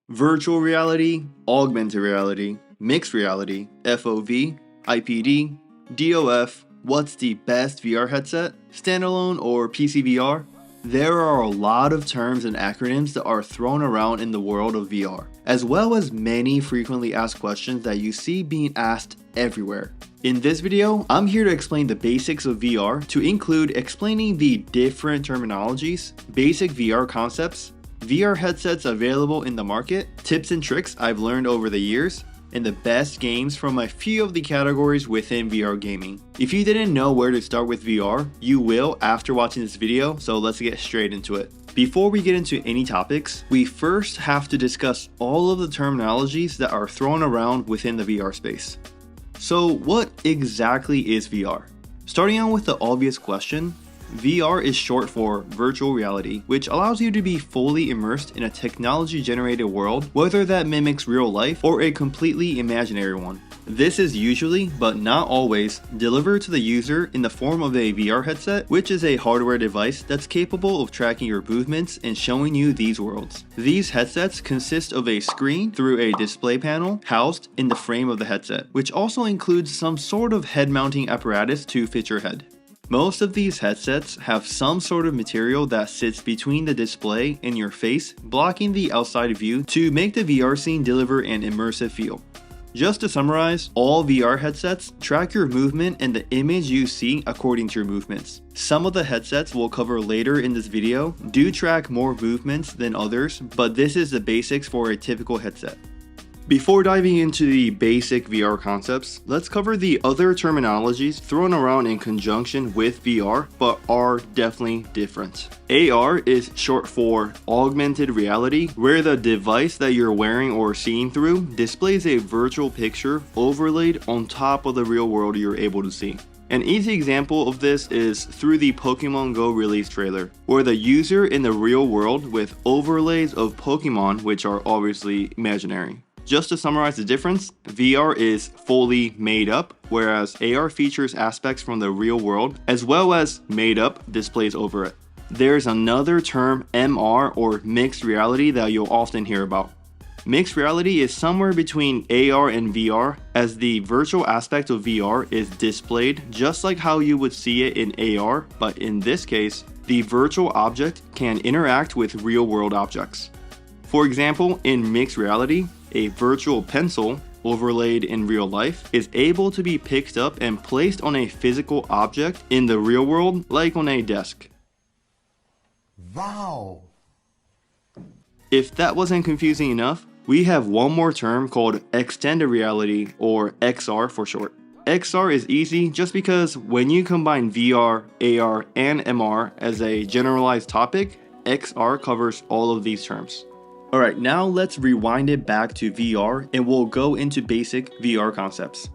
Virtual reality, augmented reality, mixed reality, FOV, IPD, DOF, what's the best VR headset, standalone or PC VR? There are a lot of terms and acronyms that are thrown around in the world of VR, as well as many frequently asked questions that you see being asked everywhere. In this video, I'm here to explain the basics of VR to include explaining the different terminologies, basic VR concepts, VR headsets available in the market, tips and tricks I've learned over the years, and the best games from a few of the categories within VR gaming. If you didn't know where to start with VR, you will after watching this video, so let's get straight into it. Before we get into any topics, we first have to discuss all of the terminologies that are thrown around within the VR space. So what exactly is VR? Starting out with the obvious question, VR is short for virtual reality, which allows you to be fully immersed in a technology-generated world, whether that mimics real life or a completely imaginary one. This is usually, but not always, delivered to the user in the form of a VR headset, which is a hardware device that's capable of tracking your movements and showing you these worlds. These headsets consist of a screen through a display panel housed in the frame of the headset, which also includes some sort of head-mounting apparatus to fit your head. Most of these headsets have some sort of material that sits between the display and your face, blocking the outside view to make the VR scene deliver an immersive feel. Just to summarize, all VR headsets track your movement and the image you see according to your movements. Some of the headsets we'll cover later in this video do track more movements than others, but this is the basics for a typical headset. Before diving into the basic VR concepts, let's cover the other terminologies thrown around in conjunction with VR, but are definitely different. AR is short for augmented reality, where the device that you're wearing or seeing through displays a virtual picture overlaid on top of the real world you're able to see. An easy example of this is through the Pokemon Go release trailer, where the user in the real world with overlays of Pokemon, which are obviously imaginary. Just to summarize the difference, VR is fully made up, whereas AR features aspects from the real world, as well as made up displays over it. There's another term, MR or mixed reality, that you'll often hear about. Mixed reality is somewhere between AR and VR, as the virtual aspect of VR is displayed just like how you would see it in AR, but in this case, the virtual object can interact with real world objects. For example, in mixed reality, a virtual pencil overlaid in real life is able to be picked up and placed on a physical object in the real world, like on a desk. Wow! If that wasn't confusing enough, we have one more term called extended reality, or XR for short. XR is easy just because when you combine VR, AR, and MR as a generalized topic, XR covers all of these terms. Alright, now let's rewind it back to VR and we'll go into basic VR concepts.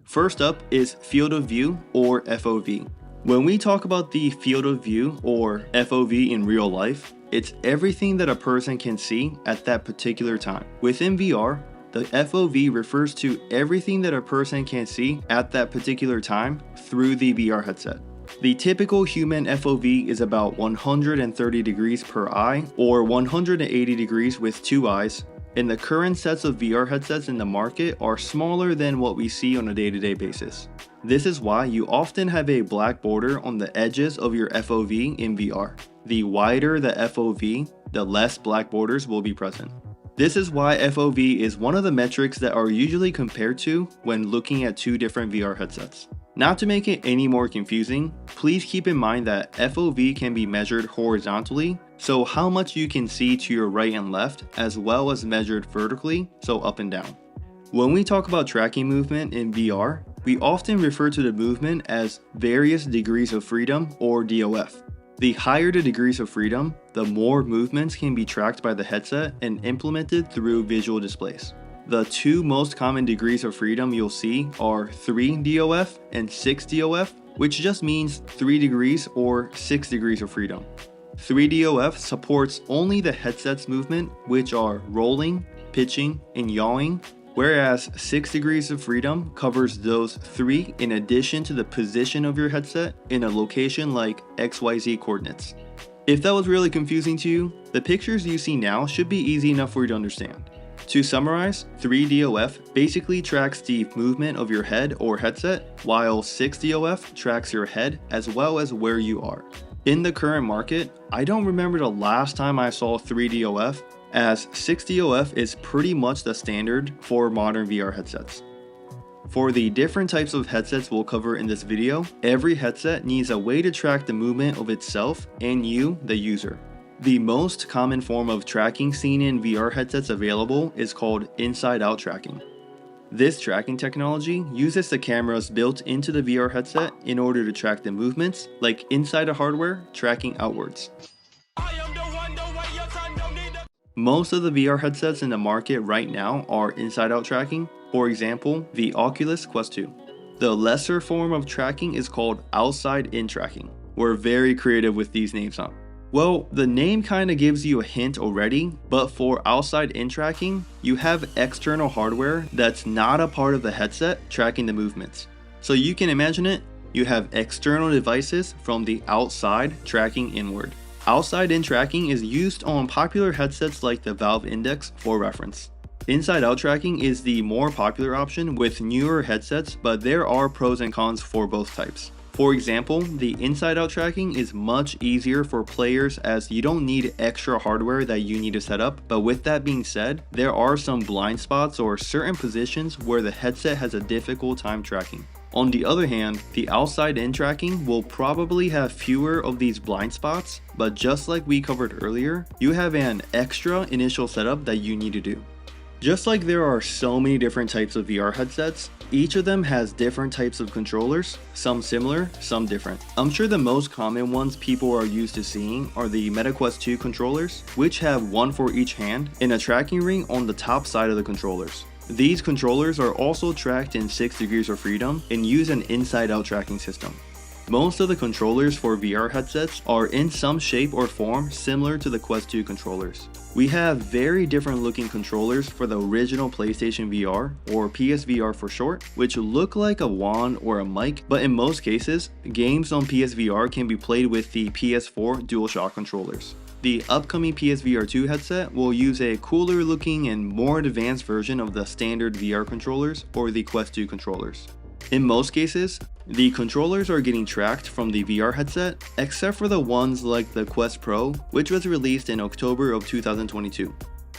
First up is field of view, or FOV. When we talk about the field of view, or FOV in real life, it's everything that a person can see at that particular time. Within VR, the FOV refers to everything that a person can see at that particular time through the VR headset. The typical human FOV is about 130 degrees per eye, or 180 degrees with two eyes, and the current sets of VR headsets in the market are smaller than what we see on a day-to-day basis. This is why you often have a black border on the edges of your FOV in VR. The wider the FOV, the less black borders will be present. This is why FOV is one of the metrics that are usually compared to when looking at two different VR headsets. Not to make it any more confusing, please keep in mind that FOV can be measured horizontally, so how much you can see to your right and left, as well as measured vertically, so up and down. When we talk about tracking movement in VR, we often refer to the movement as various degrees of freedom, or DOF. The higher the degrees of freedom, the more movements can be tracked by the headset and implemented through visual displays. The two most common degrees of freedom you'll see are 3 DOF and 6 DOF, which just means 3 degrees or 6 degrees of freedom. 3 DOF supports only the headset's movement, which are rolling, pitching, and yawing, whereas 6 degrees of freedom covers those 3 in addition to the position of your headset in a location like XYZ coordinates. If that was really confusing to you, the pictures you see now should be easy enough for you to understand. To summarize, 3DOF basically tracks the movement of your head or headset, while 6DOF tracks your head as well as where you are. In the current market, I don't remember the last time I saw 3DOF, as 6DOF is pretty much the standard for modern VR headsets. For the different types of headsets we'll cover in this video, every headset needs a way to track the movement of itself and you, the user. The most common form of tracking seen in VR headsets available is called inside-out tracking. This tracking technology uses the cameras built into the VR headset in order to track the movements, like inside the hardware, tracking outwards. Most of the VR headsets in the market right now are inside-out tracking, for example, the Oculus Quest 2. The lesser form of tracking is called outside-in tracking. We're very creative with these names, huh? Well, the name kinda gives you a hint already, but for outside-in tracking, you have external hardware that's not a part of the headset tracking the movements. So you can imagine it, you have external devices from the outside tracking inward. Outside-in tracking is used on popular headsets like the Valve Index for reference. Inside-out tracking is the more popular option with newer headsets, but there are pros and cons for both types. For example, the inside-out tracking is much easier for players as you don't need extra hardware that you need to set up, but with that being said, there are some blind spots or certain positions where the headset has a difficult time tracking. On the other hand, the outside-in tracking will probably have fewer of these blind spots, but just like we covered earlier, you have an extra initial setup that you need to do. Just like there are so many different types of VR headsets, each of them has different types of controllers, some similar, some different. I'm sure the most common ones people are used to seeing are the MetaQuest 2 controllers, which have one for each hand and a tracking ring on the top side of the controllers. These controllers are also tracked in 6 degrees of freedom and use an inside-out tracking system. Most of the controllers for VR headsets are in some shape or form similar to the Quest 2 controllers. We have very different looking controllers for the original PlayStation VR, or PSVR for short, which look like a wand or a mic, but in most cases, games on PSVR can be played with the PS4 DualShock controllers. The upcoming PSVR 2 headset will use a cooler looking and more advanced version of the standard VR controllers or the Quest 2 controllers. In most cases, the controllers are getting tracked from the VR headset, except for the ones like the Quest Pro, which was released in October of 2022.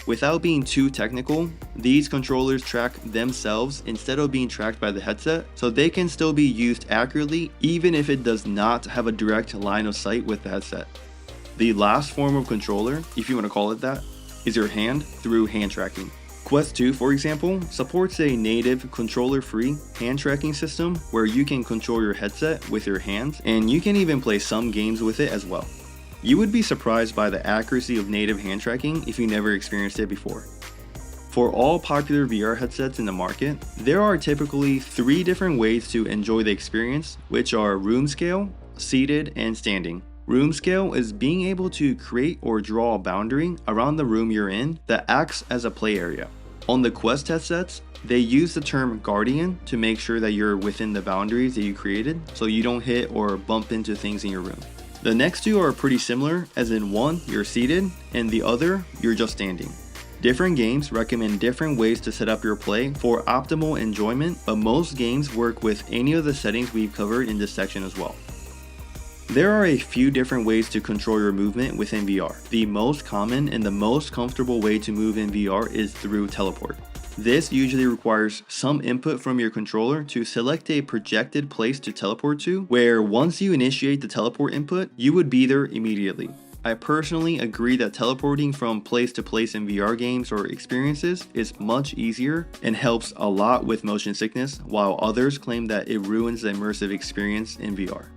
Without being too technical, these controllers track themselves instead of being tracked by the headset, so they can still be used accurately even if it does not have a direct line of sight with the headset. The last form of controller, if you want to call it that, is your hand through hand tracking. Quest 2, for example, supports a native controller-free hand tracking system where you can control your headset with your hands, and you can even play some games with it as well. You would be surprised by the accuracy of native hand tracking if you never experienced it before. For all popular VR headsets in the market, there are typically 3 different ways to enjoy the experience, which are room scale, seated, and standing. Room scale is being able to create or draw a boundary around the room you're in that acts as a play area. On the Quest headsets, they use the term guardian to make sure that you're within the boundaries that you created, so you don't hit or bump into things in your room. The next 2 are pretty similar, as in one, you're seated, and the other, you're just standing. Different games recommend different ways to set up your play for optimal enjoyment, but most games work with any of the settings we've covered in this section as well. There are a few different ways to control your movement within VR. The most common and the most comfortable way to move in VR is through teleport. This usually requires some input from your controller to select a projected place to teleport to, where once you initiate the teleport input, you would be there immediately. I personally agree that teleporting from place to place in VR games or experiences is much easier and helps a lot with motion sickness, while others claim that it ruins the immersive experience in VR.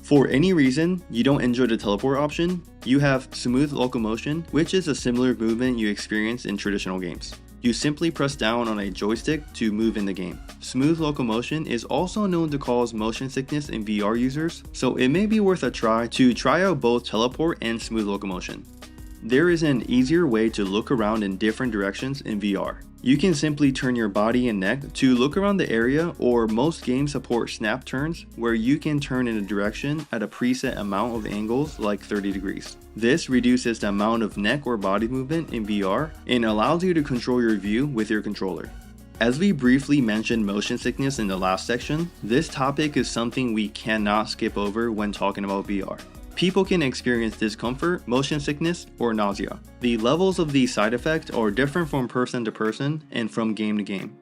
For any reason you don't enjoy the teleport option, you have smooth locomotion, which is a similar movement you experience in traditional games. You simply press down on a joystick to move in the game. Smooth locomotion is also known to cause motion sickness in VR users, so it may be worth a try to try out both teleport and smooth locomotion. There is an easier way to look around in different directions in VR. You can simply turn your body and neck to look around the area, or most games support snap turns where you can turn in a direction at a preset amount of angles like 30 degrees. This reduces the amount of neck or body movement in VR and allows you to control your view with your controller. As we briefly mentioned motion sickness in the last section, this topic is something we cannot skip over when talking about VR. People can experience discomfort, motion sickness, or nausea. The levels of these side effects are different from person to person and from game to game.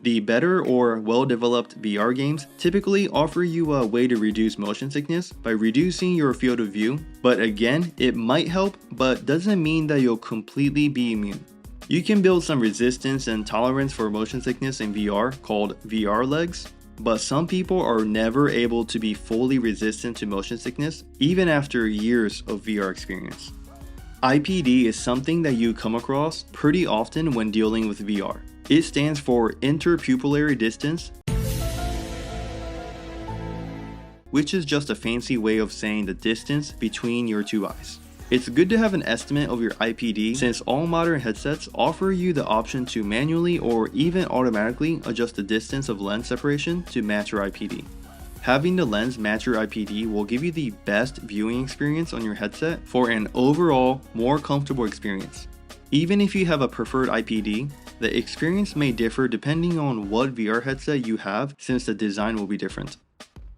The better or well-developed VR games typically offer you a way to reduce motion sickness by reducing your field of view, but again, it might help, but doesn't mean that you'll completely be immune. You can build some resistance and tolerance for motion sickness in VR called VR legs, but some people are never able to be fully resistant to motion sickness even after years of VR experience. IPD is something that you come across pretty often when dealing with VR. It stands for interpupillary distance, which is just a fancy way of saying the distance between your two eyes. It's good to have an estimate of your IPD since all modern headsets offer you the option to manually or even automatically adjust the distance of lens separation to match your IPD. Having the lens match your IPD will give you the best viewing experience on your headset for an overall more comfortable experience. Even if you have a preferred IPD, the experience may differ depending on what VR headset you have since the design will be different.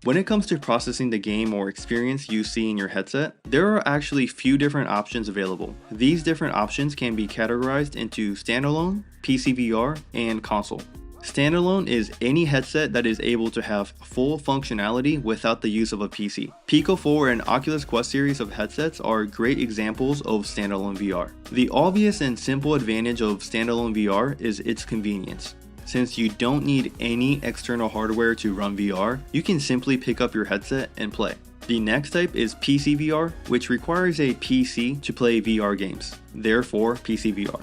When it comes to processing the game or experience you see in your headset, there are actually few different options available. These different options can be categorized into standalone, PCVR, and console. Standalone is any headset that is able to have full functionality without the use of a PC. Pico 4 and Oculus Quest series of headsets are great examples of standalone VR. The obvious and simple advantage of standalone VR is its convenience. Since you don't need any external hardware to run VR, you can simply pick up your headset and play. The next type is PC VR, which requires a PC to play VR games, therefore PC VR.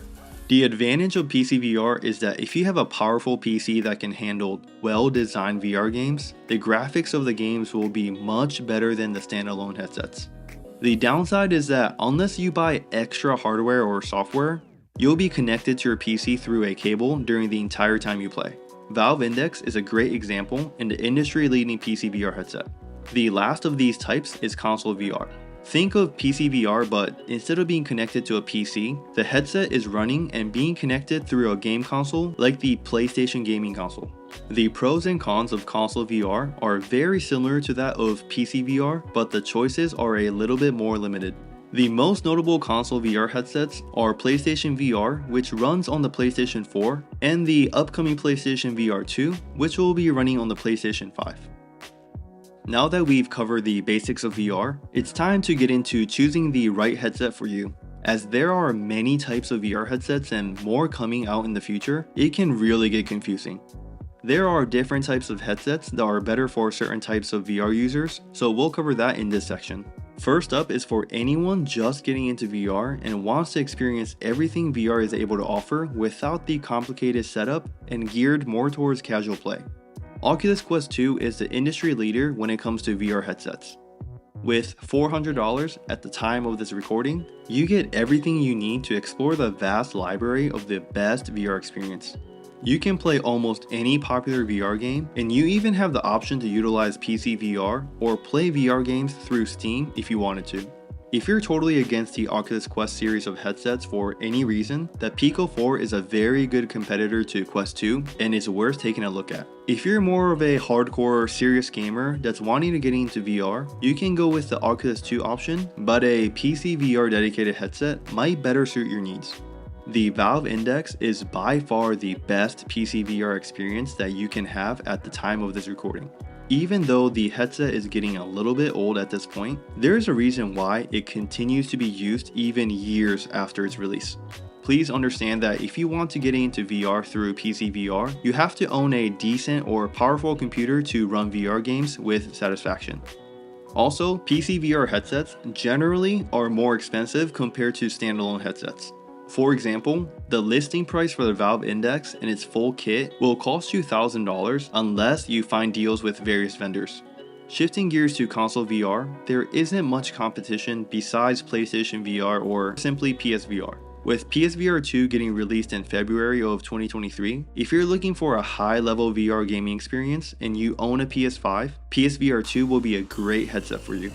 The advantage of PC VR is that if you have a powerful PC that can handle well-designed VR games, the graphics of the games will be much better than the standalone headsets. The downside is that unless you buy extra hardware or software, you'll be connected to your PC through a cable during the entire time you play. Valve Index is a great example in the industry-leading PC VR headset. The last of these types is console VR. Think of PC VR, but instead of being connected to a PC, the headset is running and being connected through a game console like the PlayStation gaming console. The pros and cons of console VR are very similar to that of PC VR, but the choices are a little bit more limited. The most notable console VR headsets are PlayStation VR, which runs on the PlayStation 4, and the upcoming PlayStation VR 2, which will be running on the PlayStation 5. Now that we've covered the basics of VR, it's time to get into choosing the right headset for you. As there are many types of VR headsets and more coming out in the future, it can really get confusing. There are different types of headsets that are better for certain types of VR users, so we'll cover that in this section. First up is for anyone just getting into VR and wants to experience everything VR is able to offer without the complicated setup and geared more towards casual play. Oculus Quest 2 is the industry leader when it comes to VR headsets. With $400 at the time of this recording, you get everything you need to explore the vast library of the best VR experience. You can play almost any popular VR game, and you even have the option to utilize PC VR or play VR games through Steam if you wanted to. If you're totally against the Oculus Quest series of headsets for any reason, the Pico 4 is a very good competitor to Quest 2 and is worth taking a look at. If you're more of a hardcore serious gamer that's wanting to get into VR, you can go with the Oculus 2 option, but a PC VR dedicated headset might better suit your needs. The Valve Index is by far the best PC VR experience that you can have at the time of this recording. Even though the headset is getting a little bit old at this point, there is a reason why it continues to be used even years after its release. Please understand that if you want to get into VR through PC VR, you have to own a decent or powerful computer to run VR games with satisfaction. Also, PC VR headsets generally are more expensive compared to standalone headsets. For example, the listing price for the Valve Index and its full kit will cost you $1,000 unless you find deals with various vendors. Shifting gears to console VR, there isn't much competition besides PlayStation VR or simply PSVR. With PSVR 2 getting released in February of 2023, if you're looking for a high-level VR gaming experience and you own a PS5, PSVR 2 will be a great headset for you.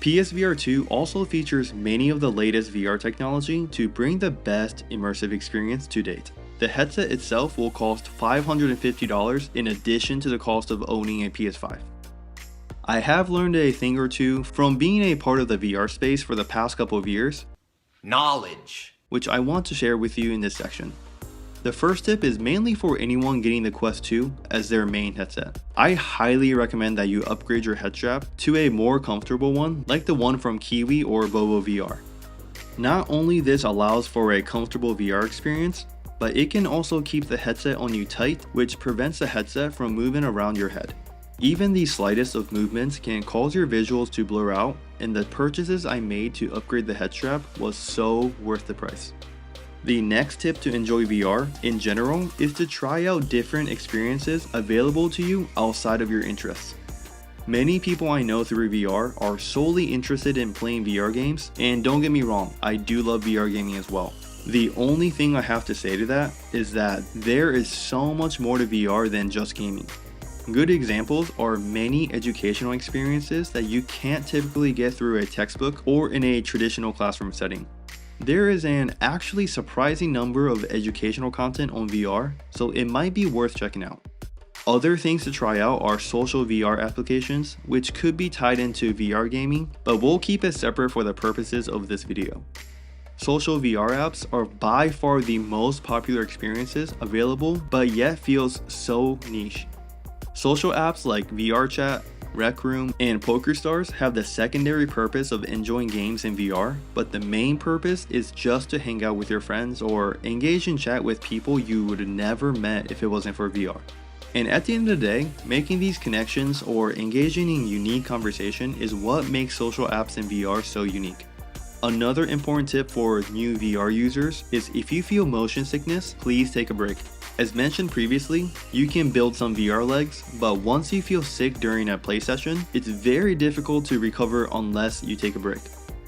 PSVR 2 also features many of the latest VR technology to bring the best immersive experience to date. The headset itself will cost $550 in addition to the cost of owning a PS5. I have learned a thing or two from being a part of the VR space for the past couple of years. Knowledge. Which I want to share with you in this section. The first tip is mainly for anyone getting the Quest 2 as their main headset. I highly recommend that you upgrade your head strap to a more comfortable one like the one from Kiwi or Bobo VR. Not only this allows for a comfortable VR experience, but it can also keep the headset on you tight, which prevents the headset from moving around your head. Even the slightest of movements can cause your visuals to blur out, and the purchases I made to upgrade the head strap was so worth the price. The next tip to enjoy VR in general is to try out different experiences available to you outside of your interests. Many people I know through VR are solely interested in playing VR games, and don't get me wrong, I do love VR gaming as well. The only thing I have to say to that is that there is so much more to VR than just gaming. Good examples are many educational experiences that you can't typically get through a textbook or in a traditional classroom setting. There is an actually surprising number of educational content on VR, so it might be worth checking out. Other things to try out are social VR applications, which could be tied into VR gaming, but we'll keep it separate for the purposes of this video. Social VR apps are by far the most popular experiences available, but yet feels so niche. Social apps like VRChat, Rec Room, and PokerStars have the secondary purpose of enjoying games in VR, but the main purpose is just to hang out with your friends or engage in chat with people you would have never met if it wasn't for VR. And at the end of the day, making these connections or engaging in unique conversation is what makes social apps in VR so unique. Another important tip for new VR users is if you feel motion sickness, please take a break. As mentioned previously, you can build some VR legs, but once you feel sick during a play session, it's very difficult to recover unless you take a break.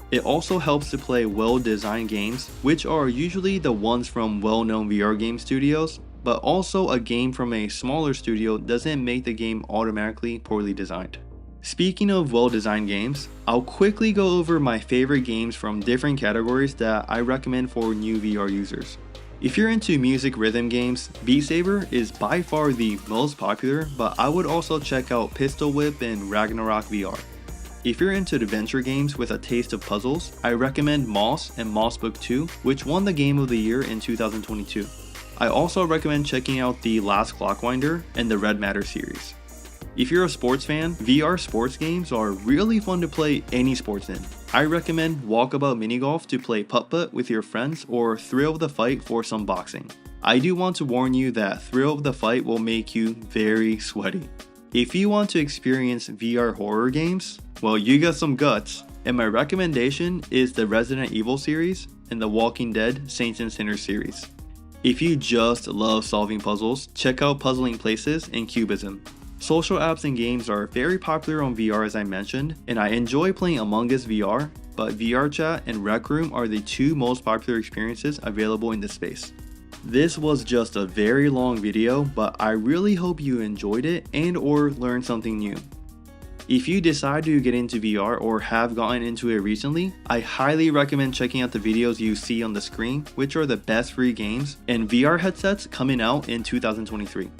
It also helps to play well-designed games, which are usually the ones from well-known VR game studios, but also a game from a smaller studio doesn't make the game automatically poorly designed. Speaking of well-designed games, I'll quickly go over my favorite games from different categories that I recommend for new VR users. If you're into music rhythm games, Beat Saber is by far the most popular, but I would also check out Pistol Whip and Ragnarok VR. If you're into adventure games with a taste of puzzles, I recommend Moss and Moss Book 2, which won the Game of the Year in 2022. I also recommend checking out The Last Clockwinder and the Red Matter series. If you're a sports fan, VR sports games are really fun to play any sports in. I recommend Walkabout Mini Golf to play putt-putt with your friends or Thrill of the Fight for some boxing. I do want to warn you that Thrill of the Fight will make you very sweaty. If you want to experience VR horror games, well, you got some guts, and my recommendation is the Resident Evil series and the Walking Dead Saints and Sinners series. If you just love solving puzzles, check out Puzzling Places and Cubism. Social apps and games are very popular on VR as I mentioned, and I enjoy playing Among Us VR, but VRChat and Rec Room are the two most popular experiences available in this space. This was just a very long video, but I really hope you enjoyed it and or learned something new. If you decide to get into VR or have gotten into it recently, I highly recommend checking out the videos you see on the screen, which are the best free games and VR headsets coming out in 2023.